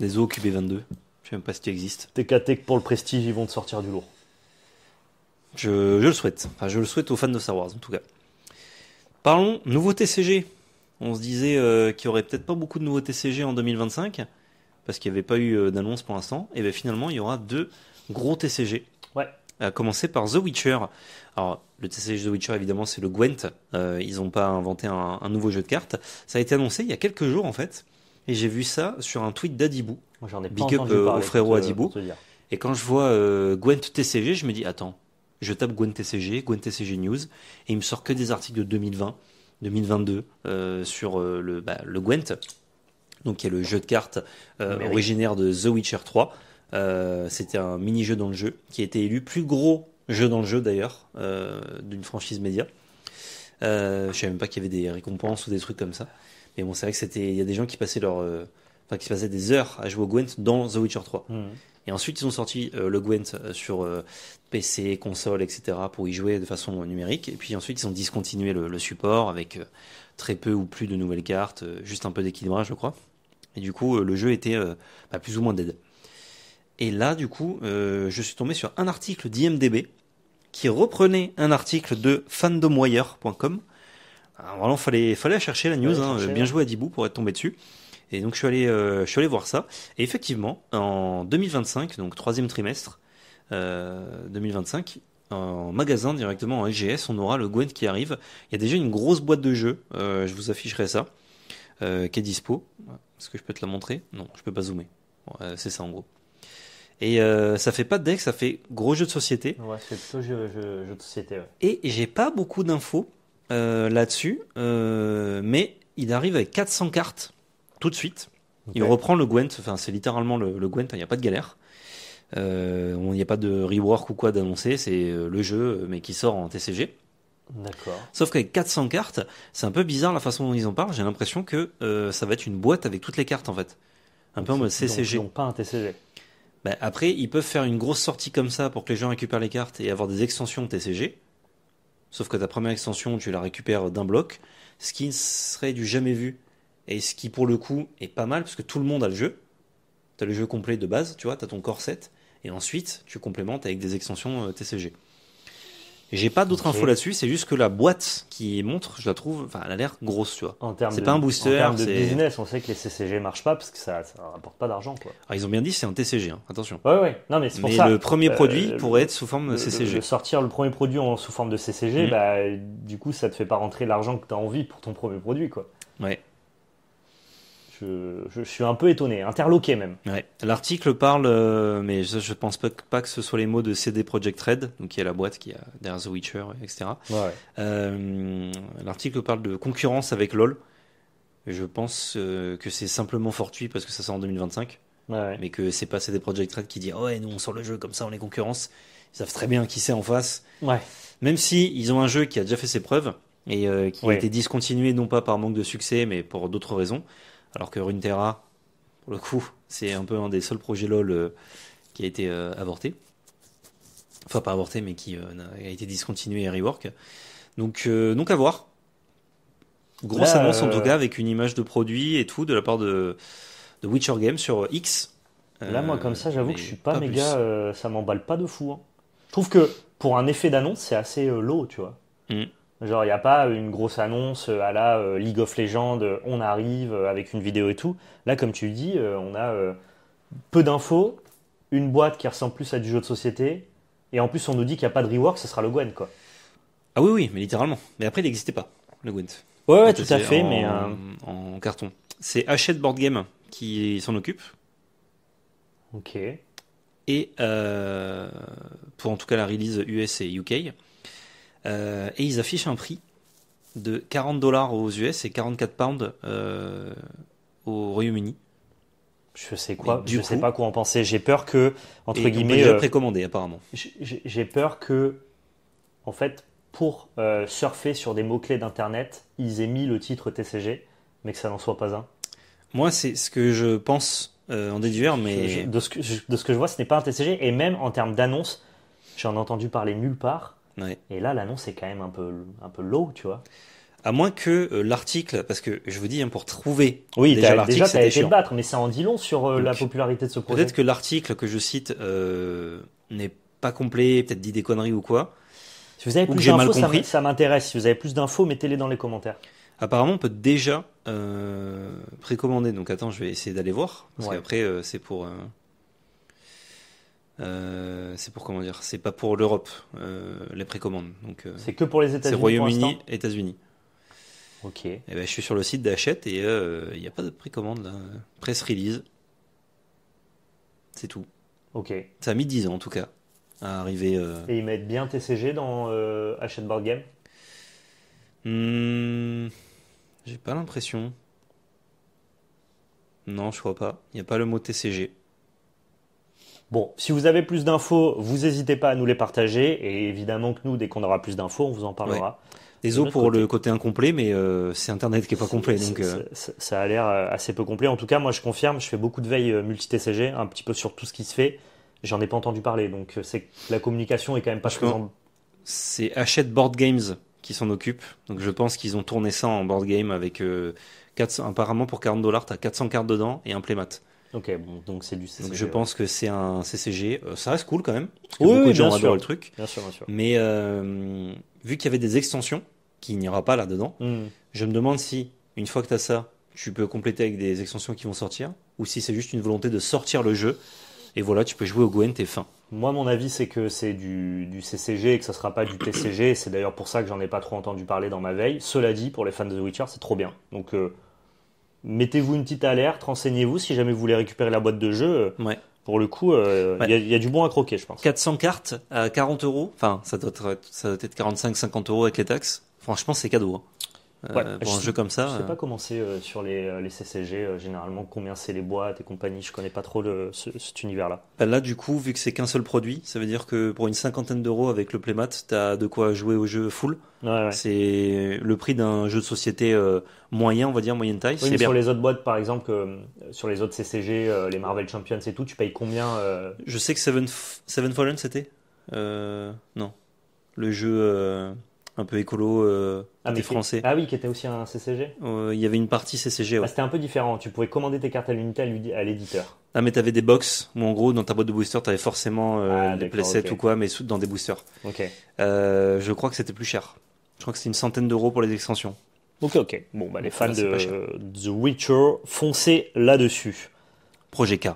Des os QB22. Je sais même pas si tu existes. TKT que pour le prestige, ils vont te sortir du lourd. Je le souhaite. Enfin, je le souhaite aux fans de Star Wars, en tout cas. Parlons nouveau TCG. On se disait qu'il y aurait peut-être pas beaucoup de nouveaux TCG en 2025, parce qu'il n'y avait pas eu d'annonce pour l'instant. Et bien finalement, il y aura 2 gros TCG. Ouais. À commencer par The Witcher. Alors, le TCG The Witcher, évidemment, c'est le Gwent. Ils n'ont pas inventé un nouveau jeu de cartes. Ça a été annoncé il y a quelques jours, en fait. Et j'ai vu ça sur un tweet d'Adibou. Moi, j'en ai pas Big up entendu parler, au frérot Adibou. pour te dire. Et quand je vois Gwent TCG, je me dis, attends, je tape Gwent TCG News, et il me sort que des articles de 2020, 2022 sur le Gwent, donc qui est le jeu de cartes originaire de The Witcher 3. C'était un mini-jeu dans le jeu, qui a été élu plus gros jeu dans le jeu d'ailleurs, d'une franchise média. Je savais même pas qu'il y avait des récompenses ou des trucs comme ça. Mais bon, c'est vrai que il y a des gens qui passaient qui passaient des heures à jouer au Gwent dans The Witcher 3. Et ensuite, ils ont sorti le Gwent sur PC, console, etc. pour y jouer de façon numérique. Et puis ensuite, ils ont discontinué le support avec très peu ou plus de nouvelles cartes, juste un peu d'équilibrage, je crois. Et du coup, le jeu était plus ou moins dead. Et là, du coup, je suis tombé sur un article d'IMDb qui reprenait un article de fandomwire.com. Alors, vraiment, fallait la chercher la news. Bien joué à Dibou pour être tombé dessus. Et donc je suis allé voir ça. Et effectivement, en 2025, donc 3e trimestre 2025, en magasin directement en LGS, on aura le Gwent qui arrive. Il y a déjà une grosse boîte de jeux. Je vous afficherai ça, qui est dispo. Est-ce que je peux te la montrer? Non, je peux pas zoomer. Bon, c'est ça en gros. Et ça fait pas de deck, ça fait gros jeu de société. Ouais, c'est plutôt jeu de société. Ouais. Et j'ai pas beaucoup d'infos là-dessus, mais il arrive avec 400 cartes. Tout de suite, okay. Il reprend le Gwent, enfin c'est littéralement le Gwent, il n'y a pas de galère, il n'y a pas de rework ou quoi d'annoncer, c'est le jeu mais qui sort en TCG. D'accord. Sauf qu'avec 400 cartes, c'est un peu bizarre la façon dont ils en parlent, j'ai l'impression que ça va être une boîte avec toutes les cartes en fait, un peu en mode CCG. Donc pas un TCG. Après, ils peuvent faire une grosse sortie comme ça pour que les gens récupèrent les cartes et avoir des extensions TCG, sauf que ta première extension, tu la récupères d'un bloc, ce qui serait du jamais vu. Et ce qui pour le coup est pas mal parce que tout le monde a le jeu. T'as le jeu complet de base, tu vois, t'as ton core set et ensuite tu complémentes avec des extensions TCG. Et j'ai pas d'autres infos là-dessus, c'est juste que la boîte qui montre, je la trouve, enfin elle a l'air grosse, tu vois. C'est pas un booster. En termes de business, on sait que les CCG marchent pas parce que ça rapporte pas d'argent, quoi. Alors ils ont bien dit c'est un TCG, hein, attention. Ouais. Non mais c'est pour ça. Mais le premier produit pourrait être sous forme de CCG. Sortir le premier produit sous forme de CCG, du coup ça te fait pas rentrer l'argent que t'as envie pour ton premier produit, quoi. Ouais. Je suis un peu étonné, interloqué même. Ouais. L'article parle, mais je pense pas que ce soit les mots de CD Projekt Red, donc qui est la boîte qui a derrière The Witcher, etc. Ouais. L'article parle de concurrence avec LoL. Je pense que c'est simplement fortuit parce que ça sort en 2025, mais que c'est pas CD Projekt Red qui dit ouais nous on sort le jeu comme ça on les concurrence. Ils savent très bien qui c'est en face. Ouais. Même si ils ont un jeu qui a déjà fait ses preuves et qui a été discontinué non pas par manque de succès mais pour d'autres raisons. Alors que Runeterra, pour le coup, c'est un peu un des seuls projets LoL qui a été avorté. Enfin, pas avorté, mais qui a été discontinué et rework. Donc à voir. Grosse annonce en tout cas, avec une image de produit et tout, de la part de Witcher Games sur X. Là, moi, comme ça, j'avoue que je suis pas méga... ça m'emballe pas de fou. Hein. Je trouve que pour un effet d'annonce, c'est assez low, tu vois. Genre, il n'y a pas une grosse annonce à la League of Legends, on arrive avec une vidéo et tout. Là, comme tu le dis, on a peu d'infos, une boîte qui ressemble plus à du jeu de société, et en plus, on nous dit qu'il n'y a pas de rework, ce sera le Gwent, quoi. Ah oui, mais littéralement. Mais après, il n'existait pas, le Gwent. Ouais, tout à fait, mais... En carton. C'est Hachette Board Game qui s'en occupe. Ok. Et pour en tout cas la release US et UK. Et ils affichent un prix de $40 aux US et 44 pounds au Royaume-Uni. Je sais pas quoi en penser. J'ai peur que, entre guillemets... On peut déjà précommander apparemment. J'ai peur que, en fait, pour surfer sur des mots-clés d'internet, ils aient mis le titre TCG, mais que ça n'en soit pas un. Moi, c'est ce que je pense en déduire, mais... De ce que je vois, ce n'est pas un TCG, et même en termes d'annonce, j'en ai entendu parler nulle part. Ouais. Et là, l'annonce est quand même un peu low, tu vois. À moins que l'article, parce que je vous dis, pour trouver l'article, déjà t'as été te battre, mais ça en dit long sur la popularité de ce projet. Peut-être que l'article que je cite n'est pas complet, peut-être dit des conneries ou quoi. Si vous avez Ou que plus j'ai mal d'infos, compris. ça m'intéresse. Si vous avez plus d'infos, mettez-les dans les commentaires. Apparemment, on peut déjà précommander. Donc attends, je vais essayer d'aller voir. Parce Ouais. qu'après, c'est pour comment dire, c'est pas pour l'Europe, les précommandes. Donc C'est que pour les c'est États-Unis pour Royaume-Uni, l'instant. États-Unis. Ok. Et ben, je suis sur le site d'Hachette et il n'y a pas de précommande là. Press release. C'est tout. Ok. Ça a mis 10 ans en tout cas à arriver. Et ils mettent bien TCG dans Hachette Board Game. J'ai pas l'impression. Non, je crois pas. Il n'y a pas le mot TCG. Bon, si vous avez plus d'infos, vous n'hésitez pas à nous les partager. Et évidemment que nous, dès qu'on aura plus d'infos, on vous en parlera. Désolé notre pour côté. le côté incomplet, mais c'est Internet qui est pas complet. Donc, Ça a l'air assez peu complet. En tout cas, moi, je confirme, je fais beaucoup de veille multi-TCG, un petit peu sur tout ce qui se fait. J'en ai pas entendu parler. Donc, c'est que la communication est quand même pas très Franchement, c'est Hachette Board Games qui s'en occupe. Donc je pense qu'ils ont tourné ça en board game avec 400, apparemment pour $40, t'as 400 cartes dedans et un playmat. Ok, bon, donc c'est du CCG. Donc je pense que c'est un CCG. Ça reste cool quand même. Parce que Oui, beaucoup oui, de gens bien sûr. adorent le truc. Bien sûr, bien sûr. Mais vu qu'il y avait des extensions, qu'il n'y aura pas là-dedans, je me demande si, une fois que tu as ça, tu peux compléter avec des extensions qui vont sortir, ou si c'est juste une volonté de sortir le jeu. Et voilà, tu peux jouer au Gwent et fin. Moi, mon avis, c'est que c'est du CCG et que ça sera pas du TCG. C'est d'ailleurs pour ça que j'en ai pas trop entendu parler dans ma veille. Cela dit, pour les fans de The Witcher, c'est trop bien. Donc, mettez-vous une petite alerte, renseignez-vous si jamais vous voulez récupérer la boîte de jeu. Ouais. Pour le coup, il y a du bon à croquer, je pense. 400 cartes à 40 euros, enfin, ça doit être 45-50 euros avec les taxes. Franchement, c'est cadeau. Ouais, pour un jeu comme ça. Je sais pas comment c'est sur les CCG, généralement, combien c'est les boîtes et compagnie. Je connais pas trop cet univers-là. Là, du coup, vu que c'est qu'un seul produit, ça veut dire que pour une cinquantaine d'euros avec le playmat, t'as de quoi jouer au jeu full. Ouais. C'est le prix d'un jeu de société moyen, on va dire, moyenne taille. Oui, c'est mais bien. sur les autres boîtes, par exemple, sur les autres CCG, les Marvel Champions et tout, tu payes combien Je sais que Seven Fallen, c'était non. Le jeu un peu écolo qui était français. Ah oui, qui était aussi un CCG. Il y avait une partie CCG, ouais. C'était un peu différent. Tu pouvais commander tes cartes à l'unité à l'éditeur. Ah, mais t'avais des box où en gros dans ta boîte de booster t'avais forcément des d'accord, playsets ok. ou quoi, mais dans des boosters. Ok. Je crois que c'était plus cher. Je crois que c'était une centaine d'euros pour les extensions. Ok. Bon, bah, les fans c'est pas cher. de The Witcher, foncez là-dessus. Projet K,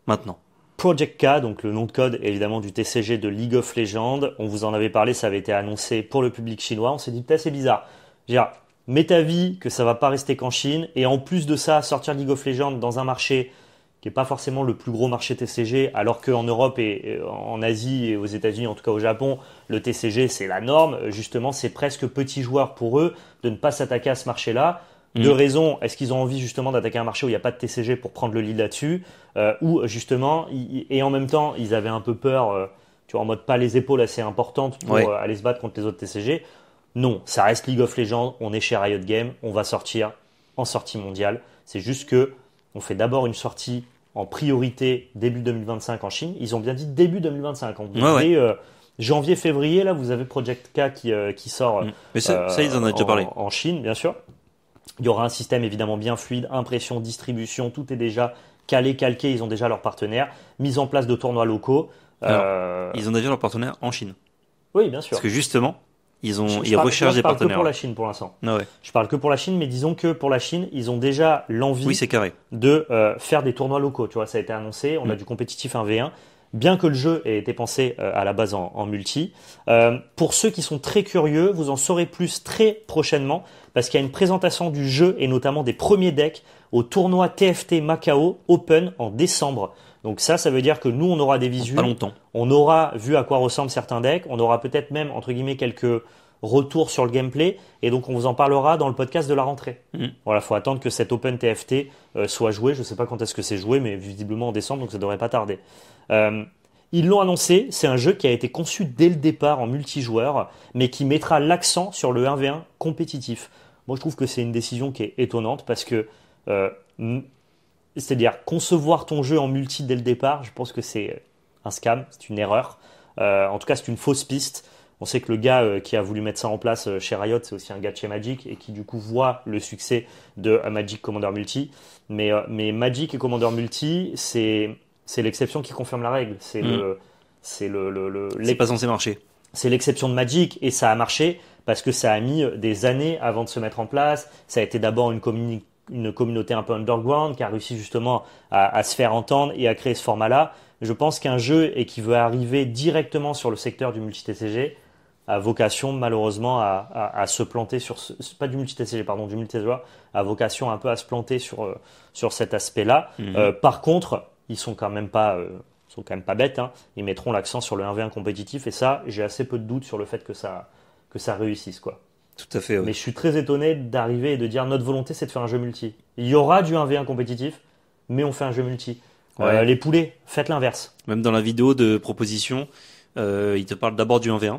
maintenant. Project K, donc le nom de code évidemment du TCG de League of Legends. On vous en avait parlé, ça avait été annoncé pour le public chinois. On s'est dit peut-être c'est bizarre. Je veux dire, m'est avis que ça va pas rester qu'en Chine. Et en plus de ça, sortir League of Legends dans un marché qui n'est pas forcément le plus gros marché TCG, alors qu'en Europe et en Asie et aux États-Unis, en tout cas au Japon, le TCG c'est la norme. Justement, c'est presque petit joueur pour eux de ne pas s'attaquer à ce marché-là. Deux raisons. Est-ce qu'ils ont envie justement d'attaquer un marché où il n'y a pas de TCG pour prendre le lead là-dessus, ou justement, et en même temps, ils avaient un peu peur, tu vois, en mode pas les épaules assez importantes pour aller se battre contre les autres TCG. Non, ça reste League of Legends. On est chez Riot Games, on va sortir en sortie mondiale. C'est juste que on fait d'abord une sortie en priorité début 2025 en Chine. Ils ont bien dit début 2025. Dès janvier-février, là, vous avez Project K qui sort. Mais ça, ils en ont déjà parlé. En Chine, bien sûr. Il y aura un système évidemment bien fluide, impression, distribution, tout est déjà calqué, ils ont déjà leurs partenaires, mise en place de tournois locaux. Alors, ils ont déjà leurs partenaires en Chine. Oui, bien sûr. Parce que justement, ils recherchent des Je partenaires. parle que pour la Chine pour l'instant. Ah ouais. Je parle que pour la Chine, mais disons que pour la Chine, ils ont déjà l'envie Oui, c'est carré. de faire des tournois locaux. Tu vois, ça a été annoncé, on a du compétitif 1v1. Bien que le jeu ait été pensé à la base en multi. Pour ceux qui sont très curieux, vous en saurez plus très prochainement parce qu'il y a une présentation du jeu et notamment des premiers decks au tournoi TFT Macao Open en décembre. Donc ça veut dire que nous, on aura des visuels. Pas longtemps. On aura vu à quoi ressemblent certains decks. On aura peut-être même, entre guillemets, quelques retours sur le gameplay. Et donc, on vous en parlera dans le podcast de la rentrée. Voilà, faut attendre que cet Open TFT soit joué. Je ne sais pas quand est-ce que c'est joué, mais visiblement en décembre, donc ça devrait pas tarder. Ils l'ont annoncé, c'est un jeu qui a été conçu dès le départ en multijoueur, mais qui mettra l'accent sur le 1v1 compétitif. Moi, je trouve que c'est une décision qui est étonnante parce que, c'est-à-dire concevoir ton jeu en multi dès le départ, je pense que c'est un scam, c'est une erreur. En tout cas, c'est une fausse piste. On sait que le gars qui a voulu mettre ça en place chez Riot, c'est aussi un gars de chez Magic et qui du coup voit le succès de Magic Commander Multi. Mais Magic et Commander Multi, c'est l'exception qui confirme la règle. C'est C'est pas censé marcher. c'est l'exception de Magic et ça a marché parce que ça a mis des années avant de se mettre en place. Ça a été d'abord une communauté un peu underground qui a réussi justement à se faire entendre et à créer ce format-là. Je pense qu'un jeu et qui veut arriver directement sur le secteur du multi-TCG a vocation malheureusement à se planter pas du multi-TCG, pardon, du multijoueur, a vocation un peu à se planter sur cet aspect-là. Par contre, ils sont quand même pas bêtes, hein. Ils mettront l'accent sur le 1v1 compétitif et ça, j'ai assez peu de doutes sur le fait que ça réussisse, quoi. Tout à fait. Ouais. Mais je suis très étonné d'arriver et de dire notre volonté c'est de faire un jeu multi. Il y aura du 1v1 compétitif, mais on fait un jeu multi. Ouais. Les poulets, faites l'inverse. Même dans la vidéo de proposition, ils te parlent d'abord du 1v1.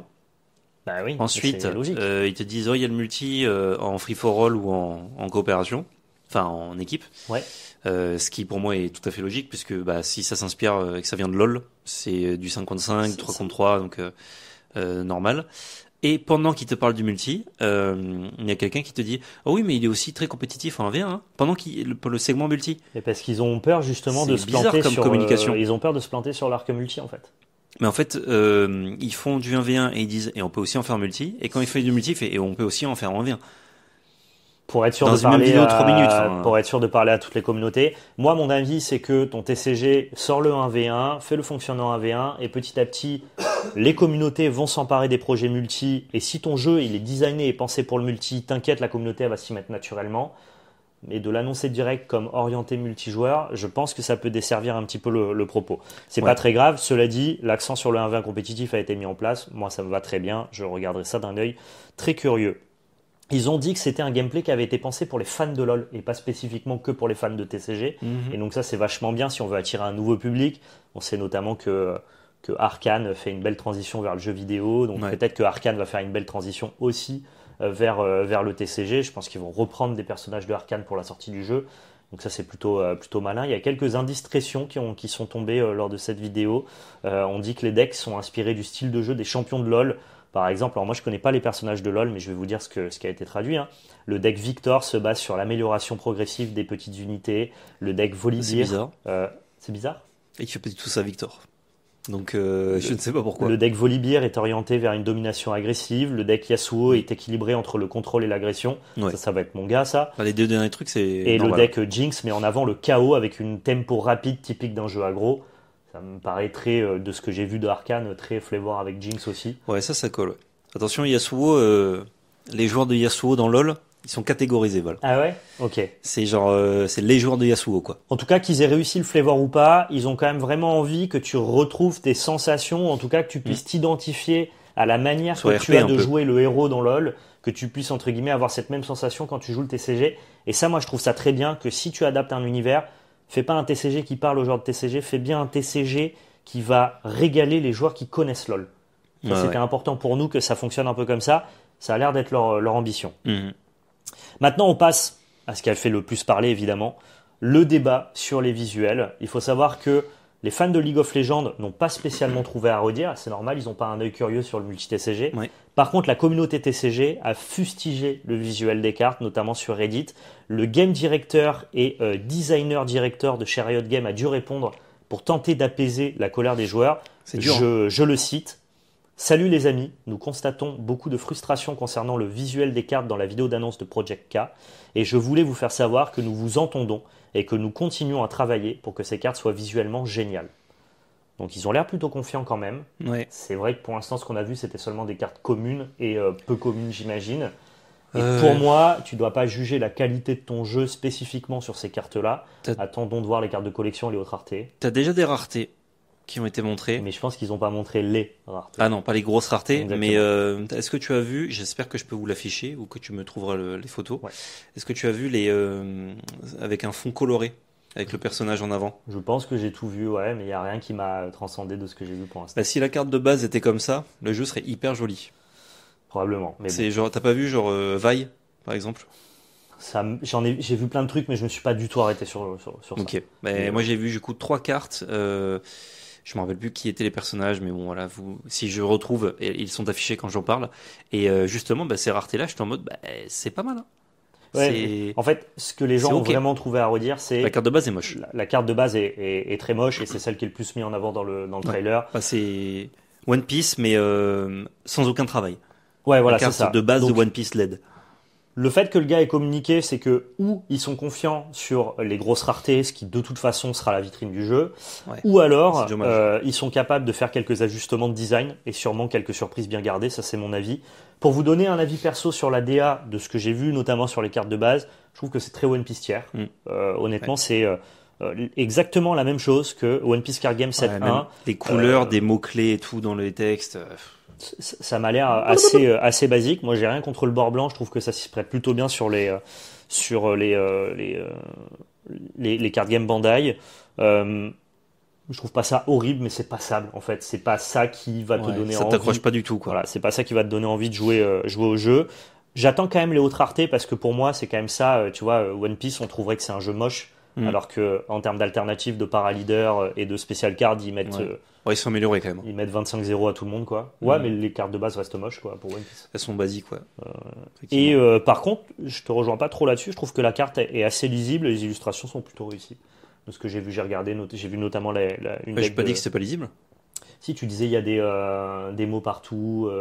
Bah oui, Ensuite, c'est logique. ils te disent il y a le multi en free for all ou en coopération, enfin en équipe. Ouais. Ce qui pour moi est tout à fait logique puisque si ça s'inspire et que ça vient de LoL, c'est du 5 contre 5, du 3 contre 3, donc normal. Et pendant qu'il te parle du multi, il y a quelqu'un qui te dit oh oui mais il est aussi très compétitif en 1v1 hein, pendant pour le segment multi. Et parce qu'ils ont peur justement de se planter comme communication. Ils ont peur de se planter sur l'arc multi en fait. Mais en fait, ils font du 1v1 et ils disent et on peut aussi en faire multi. Et quand ils font du multi, ils font et on peut aussi en faire en 1v1. Pour être sûr Dans de une même parler vidéo de 3 minutes. pour être sûr de parler à toutes les communautés. Moi, mon avis, c'est que ton TCG sort le 1v1, fait le fonctionner en 1v1, et petit à petit, les communautés vont s'emparer des projets multi. Et si ton jeu il est designé et pensé pour le multi, t'inquiète, la communauté elle va s'y mettre naturellement. Mais de l'annoncer direct comme orienté multijoueur, je pense que ça peut desservir un petit peu le propos. C'est pas très grave. Cela dit, l'accent sur le 1v1 compétitif a été mis en place. Moi, ça me va très bien. Je regarderai ça d'un œil très curieux. Ils ont dit que c'était un gameplay qui avait été pensé pour les fans de LoL et pas spécifiquement que pour les fans de TCG. Et donc ça, c'est vachement bien si on veut attirer un nouveau public. On sait notamment que Arcane fait une belle transition vers le jeu vidéo. Donc peut-être que Arcane va faire une belle transition aussi vers le TCG. Je pense qu'ils vont reprendre des personnages de Arcane pour la sortie du jeu. Donc ça, c'est plutôt malin. Il y a quelques indiscrétions qui sont tombées lors de cette vidéo. On dit que les decks sont inspirés du style de jeu des champions de LoL. Par exemple, alors moi je connais pas les personnages de LoL, mais je vais vous dire ce qui a été traduit. Hein. Le deck Victor se base sur l'amélioration progressive des petites unités. Le deck Volibear. C'est bizarre. C'est bizarre. Et il fait pas du tout ça, Victor. Donc je ne sais pas pourquoi. Le deck Volibear est orienté vers une domination agressive. Le deck Yasuo est équilibré entre le contrôle et l'agression. Ouais. Ça va être mon gars, ça. Les deux derniers trucs, c'est. Et normal. Le deck Jinx met en avant le chaos avec une tempo rapide typique d'un jeu aggro. Ça me paraît très, de ce que j'ai vu de Arcane, très flavor avec Jinx aussi. Ouais, ça colle. Attention, Yasuo, les joueurs de Yasuo dans LoL, ils sont catégorisés, voilà. Ah ouais ? Ok. C'est c'est les joueurs de Yasuo, quoi. En tout cas, qu'ils aient réussi le flavor ou pas, ils ont quand même vraiment envie que tu retrouves tes sensations, en tout cas que tu puisses t'identifier à la manière que tu as de jouer le héros dans LoL, que tu puisses, entre guillemets, avoir cette même sensation quand tu joues le TCG. Et ça, moi, je trouve ça très bien que si tu adaptes un univers, fais pas un TCG qui parle aux joueurs de TCG, fais bien un TCG qui va régaler les joueurs qui connaissent LoL. Ça, c'était important pour nous que ça fonctionne un peu comme ça. Ça a l'air d'être leur ambition. Maintenant, on passe à ce qui a fait le plus parler, évidemment, le débat sur les visuels. Il faut savoir que les fans de League of Legends n'ont pas spécialement trouvé à redire. C'est normal, ils n'ont pas un œil curieux sur le multi-TCG. Ouais. Par contre, la communauté TCG a fustigé le visuel des cartes, notamment sur Reddit. Le game director et designer director de chez Riot Games a dû répondre pour tenter d'apaiser la colère des joueurs. C'est dur. Je le cite. Salut les amis, nous constatons beaucoup de frustration concernant le visuel des cartes dans la vidéo d'annonce de Project K et je voulais vous faire savoir que nous vous entendons et que nous continuons à travailler pour que ces cartes soient visuellement géniales. Donc ils ont l'air plutôt confiants quand même. Ouais. C'est vrai que pour l'instant ce qu'on a vu c'était seulement des cartes communes et peu communes j'imagine. Et pour moi, tu ne dois pas juger la qualité de ton jeu spécifiquement sur ces cartes-là. Attendons de voir les cartes de collection et les autres raretés. Tu as déjà des raretés qui ont été montrées. Mais je pense qu'ils n'ont pas montré les raretés. Ah non, pas les grosses raretés. Exactement. Mais est-ce que tu as vu, j'espère que je peux vous l'afficher ou que tu me trouveras les photos. Ouais. Est-ce que tu as vu les avec un fond coloré, avec le personnage en avant? Je pense que j'ai tout vu, ouais, mais il n'y a rien qui m'a transcendé de ce que j'ai vu pour l'instant. Si la carte de base était comme ça, le jeu serait hyper joli. Probablement. Mais c'est genre, t'as pas vu genre Vi, par exemple? J'ai vu plein de trucs, mais je me suis pas du tout arrêté sur ça. Ok. Mais moi j'ai vu du coup 3 cartes. Je me rappelle plus qui étaient les personnages, mais bon voilà, si je retrouve, ils sont affichés quand j'en parle. Et justement, ces raretés-là, j'étais en mode, c'est pas mal. Hein. Ouais, en fait, ce que les gens ont vraiment trouvé à redire, c'est la carte de base est moche. La carte de base est très moche et c'est celle qui est le plus mise en avant dans le trailer. One Piece, mais sans aucun travail. Ouais, voilà, La c'est carte ça. de base Donc, de One Piece LED. le fait que le gars ait communiqué, c'est que ou ils sont confiants sur les grosses raretés, ce qui de toute façon sera la vitrine du jeu, Ouais. ou alors C'est dommage. ils sont capables de faire quelques ajustements de design et sûrement quelques surprises bien gardées, ça c'est mon avis. Pour vous donner un avis perso sur la DA de ce que j'ai vu, notamment sur les cartes de base, je trouve que c'est très One Piece tier. Honnêtement, Ouais. c'est exactement la même chose que One Piece Card Game 7.1. Ouais, même les couleurs, Euh, des mots-clés et tout dans les textes. Ça m'a l'air assez basique. Moi, j'ai rien contre le bord blanc. Je trouve que ça s'y prête plutôt bien sur les cartes game Bandai. Je trouve pas ça horrible, mais c'est passable en fait. C'est pas ça qui va te Ouais, donner ça envie. t'accroche pas du tout, quoi. Voilà, c'est pas ça qui va te donner envie de jouer au jeu. J'attends quand même les autres raretés parce que pour moi, c'est quand même ça. Tu vois, One Piece, on trouverait que c'est un jeu moche. Alors que en termes d'alternatives de para-leader et de spécial card, ils mettent, Ouais. Ouais, ils sont améliorés quand même. ils mettent 25-0 à tout le monde, quoi. Ouais, mais les cartes de base restent moches, quoi, pour One Piece. Elles sont basiques, ouais. Et Effectivement. par contre, je te rejoins pas trop là-dessus. Je trouve que la carte est assez lisible et les illustrations sont plutôt réussies. De ce que j'ai vu, j'ai regardé, j'ai vu notamment une Ouais, j'ai deck pas de... dit que c'était pas lisible. Si tu disais il y a des mots partout.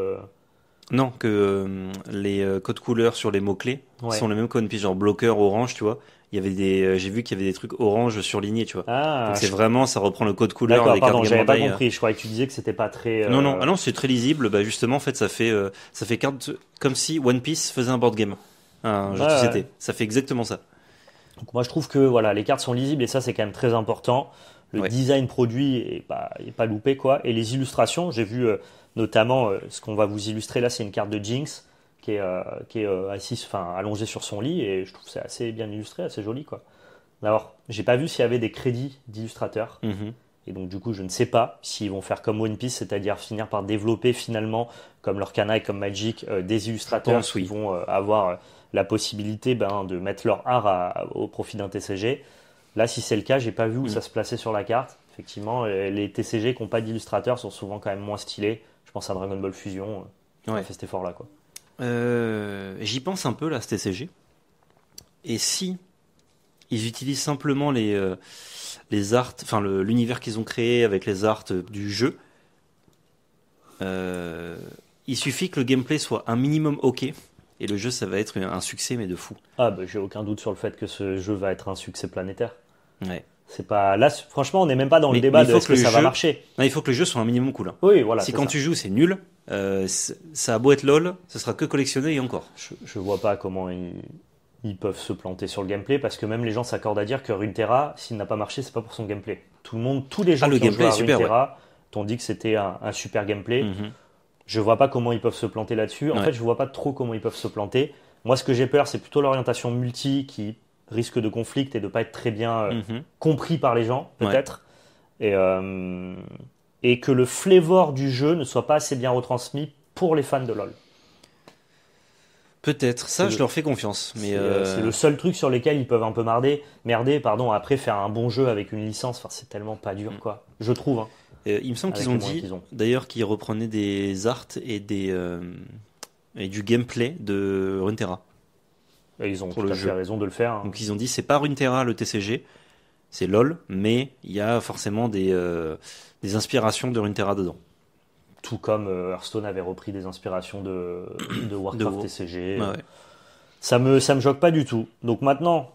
Non, que les codes couleurs sur les mots-clés Ouais. sont les mêmes qu'One Piece, genre bloqueur orange, tu vois. Il y avait j'ai vu qu'il y avait des trucs orange surlignés, tu vois. Ah, Donc c'est vraiment, ça reprend le code couleur d'accord, des cartes pardon, Game j'avais pas Bandai. compris. Je croyais que tu disais que c'était pas très. Non, non, ah non, c'est très lisible. Bah justement, en fait, ça fait carte comme si One Piece faisait un board game, un jeu de Ouais, société. ouais. Ça fait exactement ça. Donc moi je trouve que voilà, les cartes sont lisibles et ça c'est quand même très important. Le Ouais. design produit est pas loupé quoi. Et les illustrations, j'ai vu notamment ce qu'on va vous illustrer là, c'est une carte de Jinx qui est assise, enfin allongée sur son lit et je trouve que c'est assez bien illustré, assez joli quoi. Alors j'ai pas vu s'il y avait des crédits d'illustrateurs Mhm. et donc du coup je ne sais pas s'ils vont faire comme One Piece, c'est-à-dire finir par développer finalement comme Lorcana et comme Magic des illustrateurs pense, qui oui. vont avoir la possibilité de mettre leur art au profit d'un TCG. Là, si c'est le cas, j'ai pas vu où ça se plaçait sur la carte. Effectivement, les TCG qui n'ont pas d'illustrateurs sont souvent quand même moins stylés. Je pense à Dragon Ball Fusion, qui a Ouais. fait cet effort-là, quoi. J'y pense un peu là, ce TCG. Et si ils utilisent simplement les arts, enfin l'univers qu'ils ont créé avec les arts du jeu, il suffit que le gameplay soit un minimum ok, et le jeu ça va être un succès mais de fou. Ah, bah, j'ai aucun doute sur le fait que ce jeu va être un succès planétaire. Ouais. C'est pas là, franchement, on n'est même pas dans le Mais débat il de faut est-ce que que le ça va jeu- marcher. Non, il faut que le jeu soit un minimum cool, hein. Oui, voilà. Si c'est quand ça. tu joues c'est nul, ça a beau être lol, ça sera que collectionné et encore. Je vois pas comment ils peuvent se planter sur le gameplay parce que même les gens s'accordent à dire que Runeterra, s'il n'a pas marché, c'est pas pour son gameplay. Tout le monde, tous les gens le qui ont joué gameplay à est super, Runeterra t'ont dit que c'était un super gameplay. Mhm. Je vois pas comment ils peuvent se planter là-dessus. En Ouais. fait, je vois pas trop comment ils peuvent se planter. Moi, ce que j'ai peur, c'est plutôt l'orientation multi qui risque de conflict et de pas être très bien Mhm. compris par les gens, peut-être. Et que le flavor du jeu ne soit pas assez bien retransmis pour les fans de LoL. Peut-être, ça C'est je le- leur fais confiance. Mais C'est le seul truc sur lequel ils peuvent un peu merder, pardon. Après, faire un bon jeu avec une licence, enfin, c'est tellement pas dur, quoi. Je trouve. Hein. il me semble Avec qu'ils ont les moyens dit, qu'ils ont. d'ailleurs, qu'ils reprenaient des arts et du gameplay de Runeterra. Et ils ont Pour tout le à fait jeu. raison de le faire. Hein. Donc ils ont dit, c'est pas Runeterra le TCG, c'est LOL, mais il y a forcément des inspirations de Runeterra dedans. Tout comme Hearthstone avait repris des inspirations de Warcraft War. TCG. Ouais, ouais. Ça me choque pas du tout. Donc maintenant,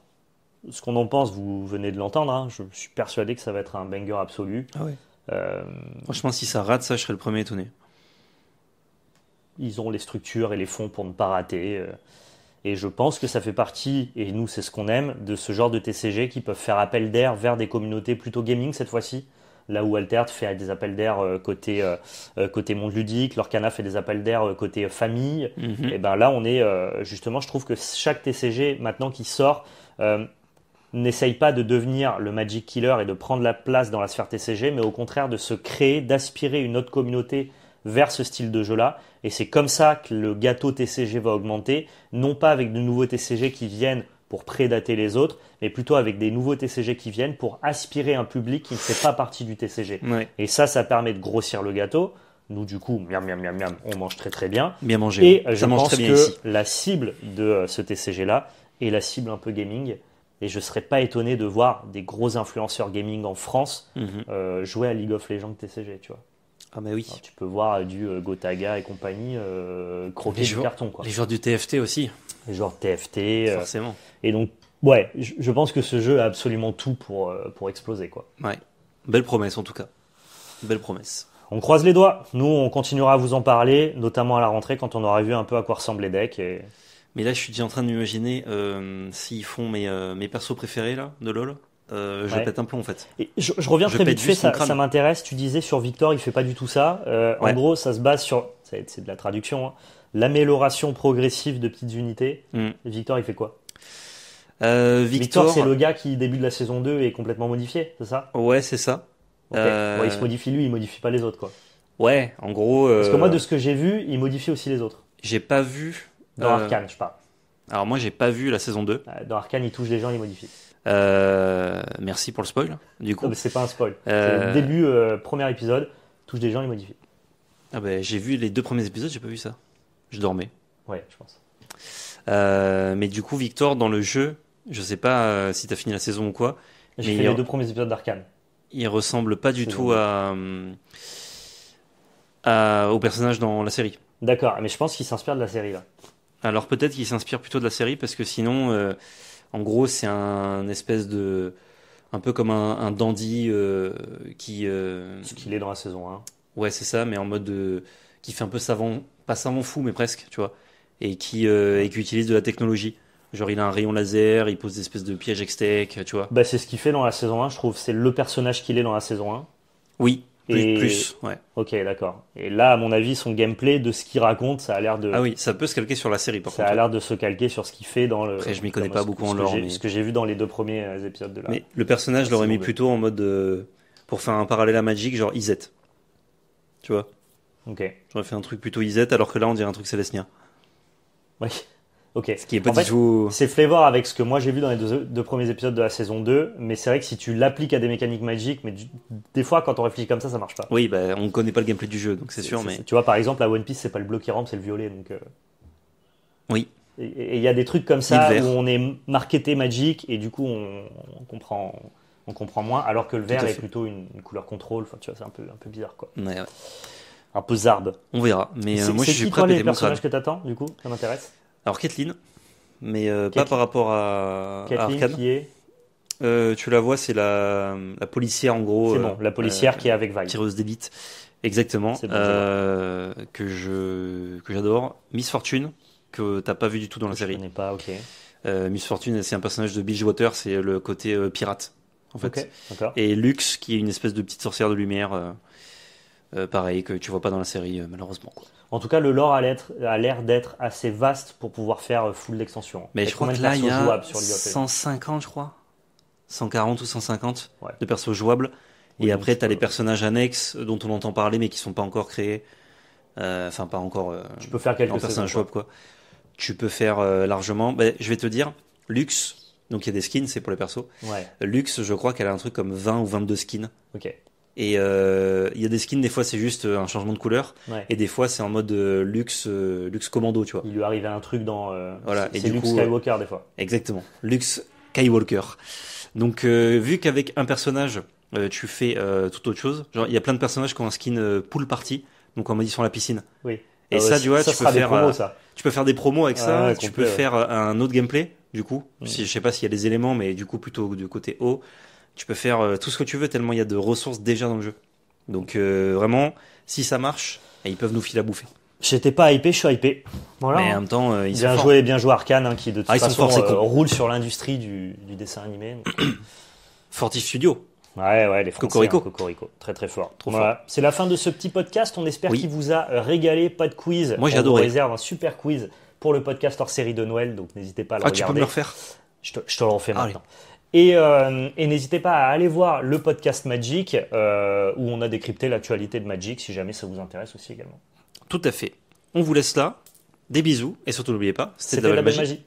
ce qu'on en pense, vous venez de l'entendre. Hein. Je suis persuadé que ça va être un banger absolu. Ah ouais. Euh, Franchement, si ça rate ça, je serais le premier étonné. Ils ont les structures et les fonds pour ne pas rater. Et je pense que ça fait partie, et nous c'est ce qu'on aime, de ce genre de TCG qui peuvent faire appel d'air vers des communautés plutôt gaming cette fois-ci. Là où Altert fait des appels d'air côté monde ludique, Lorcana fait des appels d'air côté famille. Mhm. Et ben là on est justement, je trouve que chaque TCG maintenant qui sort n'essaye pas de devenir le Magic Killer et de prendre la place dans la sphère TCG, mais au contraire de se créer, d'aspirer une autre communauté vers ce style de jeu-là. Et c'est comme ça que le gâteau TCG va augmenter, non pas avec de nouveaux TCG qui viennent pour prédater les autres, mais plutôt avec des nouveaux TCG qui viennent pour aspirer un public qui ne fait pas partie du TCG. Ouais. Et ça permet de grossir le gâteau. Nous, du coup, miam, miam, miam, miam, on mange très très bien. Bien mangé. Et hein. je Ça mange pense très bien que ici. la cible de ce TCG-là est la cible un peu gaming. Et je ne serais pas étonné de voir des gros influenceurs gaming en France Mhm. jouer à League of Legends TCG, tu vois. Ah bah oui. Alors, tu peux voir du Gotaga et compagnie croquer du carton, quoi. Les joueurs du TFT aussi, Les joueurs de TFT. forcément. Et donc, ouais, je pense que ce jeu a absolument tout pour exploser, quoi. Ouais. Belle promesse en tout cas. Belle promesse. On croise les doigts. Nous, on continuera à vous en parler, notamment à la rentrée, quand on aura vu un peu à quoi ressemblent les decks. Mais là, je suis déjà en train de m'imaginer s'ils font mes persos préférés là, de LoL. Je pète un plomb en fait. Et je reviens très vite fait, ça m'intéresse. Tu disais sur Victor, il fait pas du tout ça. En gros, ça se base sur, c'est de la traduction, hein, l'amélioration progressive de petites unités. Et Victor, il fait quoi? Victor, c'est le gars qui, début de la saison 2, est complètement modifié, c'est ça? Ouais, c'est ça. Okay. Ouais, il se modifie lui, il modifie pas les autres, quoi. Ouais, en gros. Parce que moi, de ce que j'ai vu, il modifie aussi les autres. J'ai pas vu. Dans Arcane, je parle. Alors moi, j'ai pas vu la saison 2. Dans Arcane, il touche les gens, il modifie. Merci pour le spoil, du coup. Non, mais c'est pas un spoil. C'est le début, premier épisode, touche des gens, il modifie. Ah bah, j'ai vu les 2 premiers épisodes, j'ai pas vu ça. Je dormais. Ouais, je pense. Mais du coup, Victor, dans le jeu, je sais pas si t'as fini la saison ou quoi. J'ai fait les 2 premiers épisodes d'Arcane. Il ressemble pas du tout au personnage dans la série. D'accord, mais je pense qu'il s'inspire de la série là. Alors peut-être qu'il s'inspire plutôt de la série parce que sinon, en gros, c'est un espèce de, un peu comme un dandy qui. Ce qu'il est dans la saison 1. Ouais, c'est ça, mais en mode qui fait un peu savant, pas savant fou, mais presque, tu vois, et qui utilise de la technologie. Genre il a un rayon laser, il pose des espèces de pièges Hextech, tu vois. Bah c'est ce qu'il fait dans la saison 1, je trouve. C'est le personnage qu'il est dans la saison 1. Oui, plus, ouais. Ok, d'accord. Et là, à mon avis, son gameplay, de ce qu'il raconte, ça a l'air de... Ah oui, ça peut se calquer sur la série, par contre. Ça a l'air de se calquer sur ce qu'il fait dans le... Après, je m'y connais pas beaucoup en lore, mais... Ce que j'ai vu dans les 2 premiers épisodes de la... Mais le personnage, je l'aurais mis plutôt en mode... pour faire un parallèle à Magic, genre Izet. Tu vois. Ok. J'aurais fait un truc plutôt Izet, alors que là, on dirait un truc Célestia. Oui. Ok. Ce qui est pas du tout... C'est flavor avec ce que moi j'ai vu dans les 2 premiers épisodes de la saison 2, mais c'est vrai que si tu l'appliques à des mécaniques Magic, mais des fois quand on réfléchit comme ça marche pas. Oui, bah on connaît pas le gameplay du jeu, donc c'est sûr, mais... Tu vois, par exemple, à One Piece, c'est pas le bleu qui rampe, c'est le violet, donc... Oui. Et il y a des trucs comme ça où on est marketé Magic, et du coup on comprend moins, alors que le vert est plutôt une couleur contrôle, enfin tu vois, c'est un peu bizarre, quoi. Ouais. Un peu zarbe. On verra, mais moi je suis prêt à péter les personnages que t'attends, du coup, ça m'intéresse. Alors Caitlyn, mais pas par rapport à Arcane. Qui est tu la vois, c'est la policière en gros. C'est bon, la policière qui est avec Vi. Tireuse d'élite, exactement. C'est bon, que j'adore. Miss Fortune, que t'as pas vu du tout dans la série. Je connais pas, ok. Miss Fortune, c'est un personnage de Bilgewater, c'est le côté pirate en fait. Okay, d'accord. Et Lux, qui est une espèce de petite sorcière de lumière, pareil que tu vois pas dans la série malheureusement, quoi. En tout cas, le lore a l'air d'être assez vaste pour pouvoir faire full d'extension. Mais je crois que là, il y a 150, je crois. 140 ou 150 de persos jouables. Oui, et après, tu as les personnages annexes dont on entend parler, mais qui sont pas encore créés. Enfin, pas encore tu peux faire quelques personnages jouables, quoi. Tu peux faire largement. Je vais te dire, Lux, donc il y a des skins, c'est pour les persos. Ouais. Lux, je crois qu'elle a un truc comme 20 ou 22 skins. Ok. Et il y a des skins, des fois c'est juste un changement de couleur, et des fois c'est en mode luxe commando, tu vois. Il lui arrivait un truc dans. Voilà. C'est Luke Skywalker des fois. Exactement, Luke Skywalker. Donc vu qu'avec un personnage tu fais tout autre chose, genre il y a plein de personnages qui ont un skin pool party, donc en mode ils sont à la piscine. Oui. Et ça, tu vois, tu peux faire promos, ça. Tu peux faire des promos avec ça. Tu peux complet, faire un autre gameplay, du coup. Je sais pas s'il y a des éléments, mais du coup plutôt du côté haut. Tu peux faire tout ce que tu veux tellement il y a de ressources déjà dans le jeu. Donc vraiment, si ça marche, ils peuvent nous filer à bouffer. J'étais pas hypé, je suis hypé. Voilà. Mais en même temps, ils bien sont joué, bien joué Arcane, qui de toute façon roule sur l'industrie du dessin animé. Fortiche Studio. Ouais, les Français. Cocorico. Cocorico. Très très fort. Trop fort. C'est la fin de ce petit podcast. On espère qu'il vous a régalé. Pas de quiz. Moi j'ai adoré. On réserve un super quiz pour le podcast hors série de Noël, donc n'hésitez pas à le regarder. Tu peux me le refaire. Je te le refais maintenant. Et n'hésitez pas à aller voir le podcast Magic, où on a décrypté l'actualité de Magic, si jamais ça vous intéresse aussi également. Tout à fait. On vous laisse là. Des bisous. Et surtout, n'oubliez pas, c'était de la belle magie.